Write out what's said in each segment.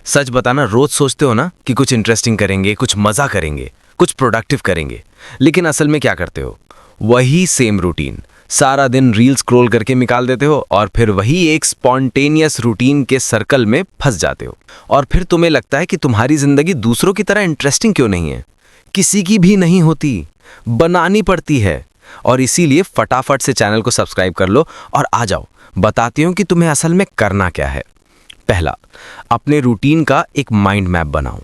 सच बताना, रोज सोचते हो ना कि कुछ इंटरेस्टिंग करेंगे, कुछ मजा करेंगे, कुछ प्रोडक्टिव करेंगे, लेकिन असल में क्या करते हो? वही सेम रूटीन सारा दिन रील स्क्रॉल करके निकाल देते हो और फिर वही एक स्पॉन्टेनियस रूटीन के सर्कल में फंस जाते हो। और फिर तुम्हें लगता है कि तुम्हारी जिंदगी दूसरों की तरह इंटरेस्टिंग क्यों नहीं है? किसी की भी नहीं होती, बनानी पड़ती है। और इसीलिए फटाफट से चैनल को सब्सक्राइब कर लो और आ जाओ, बताती हूँ कि तुम्हें असल में करना क्या है। पहला, अपने रूटीन का एक माइंड मैप बनाओ।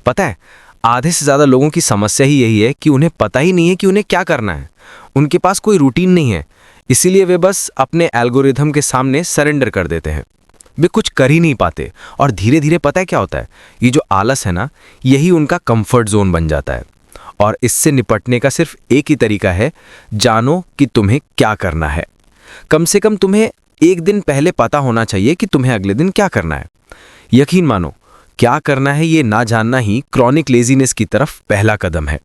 पता है, आधे से ज़्यादा लोगों की समस्या ही यही है कि उन्हें पता ही नहीं है कि उन्हें क्या करना है। उनके पास कोई रूटीन नहीं है, इसीलिए वे बस अपने एल्गोरिथम के सामने सरेंडर कर देते हैं। वे कुछ कर ही नहीं पाते और धीरे धीरे पता है क्या होता है? ये जो आलस है ना, यही उनका कंफर्ट जोन बन जाता है। और इससे निपटने का सिर्फ एक ही तरीका है, जानो कि तुम्हें क्या करना है। कम से कम तुम्हें एक दिन पहले पता होना चाहिए कि तुम्हें अगले दिन क्या करना है। यकीन मानो, क्या करना है ये ना जानना ही क्रॉनिक लेजीनेस की तरफ पहला कदम है।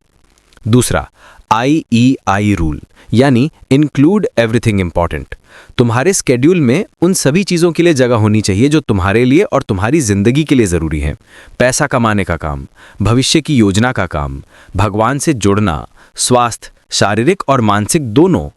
दूसरा, IEI रूल, यानी इंक्लूड एवरीथिंग इंपॉर्टेंट। तुम्हारे स्केड्यूल में उन सभी चीज़ों के लिए जगह होनी चाहिए जो तुम्हारे लिए और तुम्हारी जिंदगी के लिए ज़रूरी है। पैसा कमाने का काम, भविष्य की योजना का काम, भगवान से जुड़ना, स्वास्थ्य, शारीरिक और मानसिक दोनों।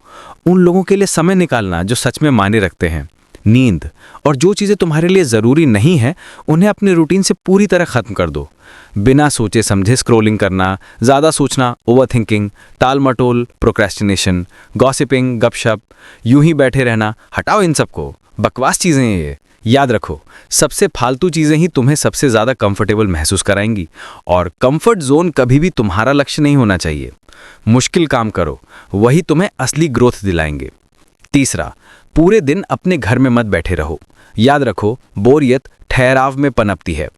उन लोगों के लिए समय निकालना जो सच में मायने रखते हैं। नींद, और जो चीज़ें तुम्हारे लिए ज़रूरी नहीं है उन्हें अपने रूटीन से पूरी तरह ख़त्म कर दो। बिना सोचे समझे स्क्रॉलिंग करना, ज़्यादा सोचना, ओवरथिंकिंग, टाल मटोल, प्रोक्रेस्टिनेशन, गॉसिपिंग, गपशप, यूं ही बैठे रहना, हटाओ इन सबको। बकवास चीज़ें हैं ये। याद रखो, सबसे फालतू चीज़ें ही तुम्हें सबसे ज़्यादा कंफर्टेबल महसूस कराएंगी। और कंफर्ट जोन कभी भी तुम्हारा लक्ष्य नहीं होना चाहिए। मुश्किल काम करो, वही तुम्हें असली ग्रोथ दिलाएंगे। तीसरा, पूरे दिन अपने घर में मत बैठे रहो। याद रखो, बोरियत ठहराव में पनपती है।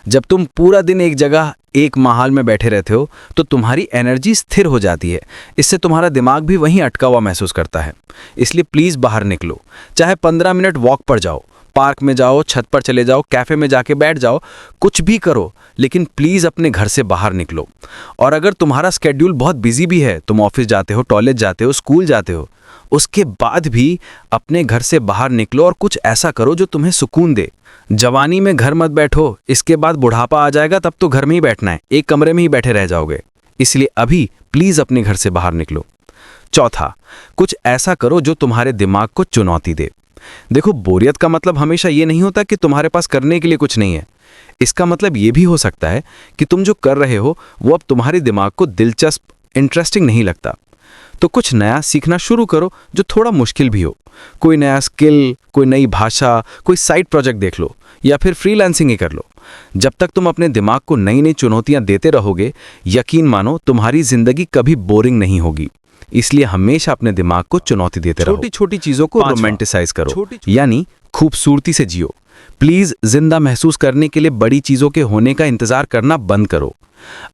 जब तुम पूरा दिन एक जगह एक माहौल में बैठे रहते हो तो तुम्हारी एनर्जी स्थिर हो जाती है। इससे तुम्हारा दिमाग भी वहीं अटका हुआ महसूस करता है। इसलिए प्लीज़ बाहर निकलो, चाहे 15 मिनट वॉक पर जाओ, पार्क में जाओ, छत पर चले जाओ, कैफ़े में जाके बैठ जाओ, कुछ भी करो, लेकिन प्लीज़ अपने घर से बाहर निकलो। और अगर तुम्हारा स्केड्यूल बहुत बिजी भी है, तुम ऑफिस जाते हो, टॉयलेट जाते हो, स्कूल जाते हो, उसके बाद भी अपने घर से बाहर निकलो और कुछ ऐसा करो जो तुम्हें सुकून दे। जवानी में घर मत बैठो, इसके बाद बुढ़ापा आ जाएगा, तब तो घर में ही बैठना है, एक कमरे में ही बैठे रह जाओगे। इसलिए अभी प्लीज़ अपने घर से बाहर निकलो। चौथा, कुछ ऐसा करो जो तुम्हारे दिमाग को चुनौती दे। देखो, बोरियत का मतलब हमेशा ये नहीं होता कि तुम्हारे पास करने के लिए कुछ नहीं है। इसका मतलब ये भी हो सकता है कि तुम जो कर रहे हो वो अब तुम्हारे दिमाग को दिलचस्प, इंटरेस्टिंग नहीं लगता। तो कुछ नया सीखना शुरू करो जो थोड़ा मुश्किल भी हो। कोई नया स्किल, कोई नई भाषा, कोई साइड प्रोजेक्ट देख लो या फिर फ्रीलांसिंग ही कर लो। जब तक तुम अपने दिमाग को नई नई चुनौतियां देते रहोगे, यकीन मानो तुम्हारी जिंदगी कभी बोरिंग नहीं होगी। इसलिए हमेशा अपने दिमाग को चुनौती देते रहो। छोटी छोटी चीजों को रोमांटिसाइज करो, यानी खूबसूरती से जियो। प्लीज जिंदा महसूस करने के लिए बड़ी चीजों के होने का इंतजार करना बंद करो।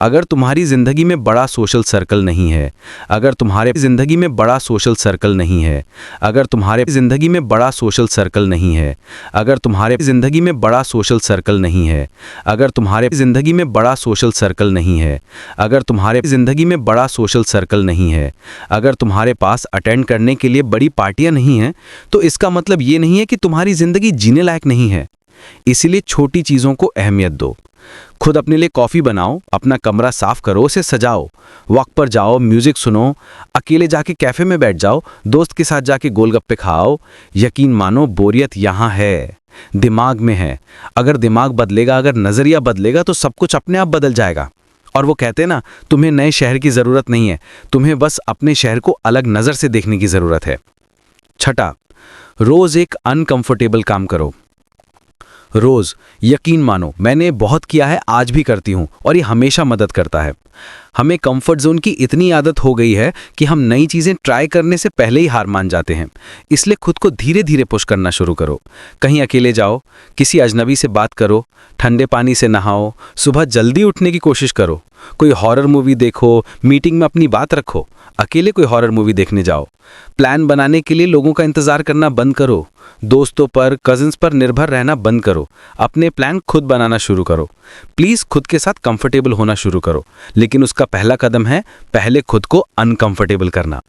अगर तुम्हारी जिंदगी में बड़ा सोशल सर्कल नहीं है, अगर तुम्हारे जिंदगी में बड़ा सोशल सर्कल नहीं है, अगर तुम्हारे जिंदगी में बड़ा सोशल सर्कल नहीं है, अगर तुम्हारे जिंदगी में बड़ा सोशल सर्कल नहीं है, अगर तुम्हारे जिंदगी में बड़ा सोशल सर्कल नहीं है, अगर तुम्हारे जिंदगी में बड़ा सोशल सर्कल नहीं है, अगर तुम्हारे पास अटेंड करने के लिए बड़ी पार्टियां नहीं हैं, तो इसका मतलब ये नहीं है कि तुम्हारी जिंदगी जीने लायक नहीं है। इसीलिए छोटी चीजों को अहमियत दो। खुद अपने लिए कॉफ़ी बनाओ, अपना कमरा साफ करो, उसे सजाओ, वॉक पर जाओ, म्यूजिक सुनो, अकेले जाके कैफ़े में बैठ जाओ, दोस्त के साथ जाके गोलगप्पे खाओ। यकीन मानो, बोरियत यहाँ है, दिमाग में है। अगर दिमाग बदलेगा, अगर नज़रिया बदलेगा तो सब कुछ अपने आप बदल जाएगा। और वो कहते हैं ना, तुम्हें नए शहर की ज़रूरत नहीं है, तुम्हें बस अपने शहर को अलग नज़र से देखने की ज़रूरत है। छठा, रोज़ एक अनकंफर्टेबल काम करो। रोज, यकीन मानो, मैंने बहुत किया है, आज भी करती हूँ, और ये हमेशा मदद करता है। हमें कंफर्ट जोन की इतनी आदत हो गई है कि हम नई चीज़ें ट्राई करने से पहले ही हार मान जाते हैं। इसलिए खुद को धीरे धीरे पुश करना शुरू करो। कहीं अकेले जाओ, किसी अजनबी से बात करो, ठंडे पानी से नहाओ, सुबह जल्दी उठने की कोशिश करो, कोई हॉरर मूवी देखो, मीटिंग में अपनी बात रखो, अकेले कोई हॉरर मूवी देखने जाओ। प्लान बनाने के लिए लोगों का इंतज़ार करना बंद करो, दोस्तों पर, कजिन्स पर निर्भर रहना बंद करो, अपने प्लान खुद बनाना शुरू करो। प्लीज़ खुद के साथ कंफर्टेबल होना शुरू करो, लेकिन उसका पहला कदम है पहले खुद को अनकंफर्टेबल करना।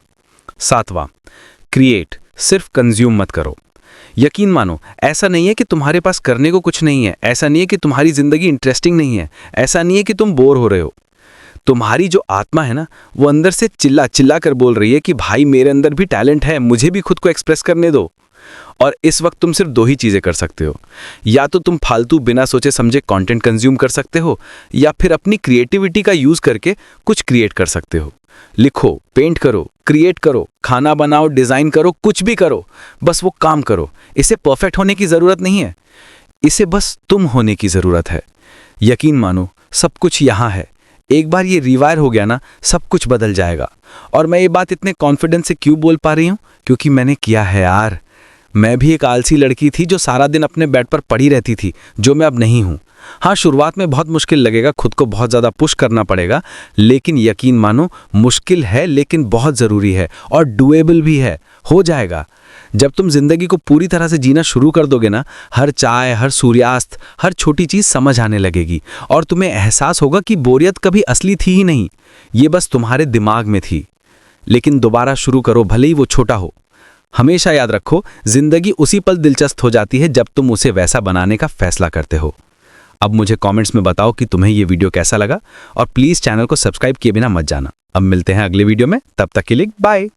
सातवां, क्रिएट, सिर्फ कंज्यूम मत करो। यकीन मानो, ऐसा नहीं है कि तुम्हारे पास करने को कुछ नहीं है, ऐसा नहीं है कि तुम्हारी जिंदगी इंटरेस्टिंग नहीं है, ऐसा नहीं है कि तुम बोर हो रहे हो। तुम्हारी जो आत्मा है ना, वो अंदर से चिल्ला चिल्ला कर बोल रही है कि भाई मेरे अंदर भी टैलेंट है, मुझे भी खुद को एक्सप्रेस करने दो। और इस वक्त तुम सिर्फ दो ही चीज़ें कर सकते हो। या तो तुम फालतू बिना सोचे समझे कंटेंट कंज्यूम कर सकते हो, या फिर अपनी क्रिएटिविटी का यूज़ करके कुछ क्रिएट कर सकते हो। लिखो, पेंट करो, क्रिएट करो, खाना बनाओ, डिज़ाइन करो, कुछ भी करो, बस वो काम करो। इसे परफेक्ट होने की ज़रूरत नहीं है, इसे बस तुम होने की ज़रूरत है। यकीन मानो, सब कुछ यहाँ है। एक बार ये रिवायर हो गया ना, सब कुछ बदल जाएगा। और मैं ये बात इतने कॉन्फिडेंस से क्यों बोल पा रही हूँ? क्योंकि मैंने किया है यार। मैं भी एक आलसी लड़की थी जो सारा दिन अपने बेड पर पड़ी रहती थी, जो मैं अब नहीं हूँ। हाँ, शुरुआत में बहुत मुश्किल लगेगा, खुद को बहुत ज़्यादा पुश करना पड़ेगा, लेकिन यकीन मानो मुश्किल है लेकिन बहुत ज़रूरी है और डुएबल भी है। हो जाएगा। जब तुम जिंदगी को पूरी तरह से जीना शुरू कर दोगे ना, हर चाय, हर सूर्यास्त, हर छोटी चीज़ समझ आने लगेगी और तुम्हें एहसास होगा कि बोरियत कभी असली थी ही नहीं, ये बस तुम्हारे दिमाग में थी। लेकिन दोबारा शुरू करो, भले ही वो छोटा हो। हमेशा याद रखो, जिंदगी उसी पल दिलचस्प हो जाती है जब तुम उसे वैसा बनाने का फैसला करते हो। अब मुझे कमेंट्स में बताओ कि तुम्हें ये वीडियो कैसा लगा और प्लीज़ चैनल को सब्सक्राइब किए बिना मत जाना। अब मिलते हैं अगले वीडियो में, तब तक के लिए बाय।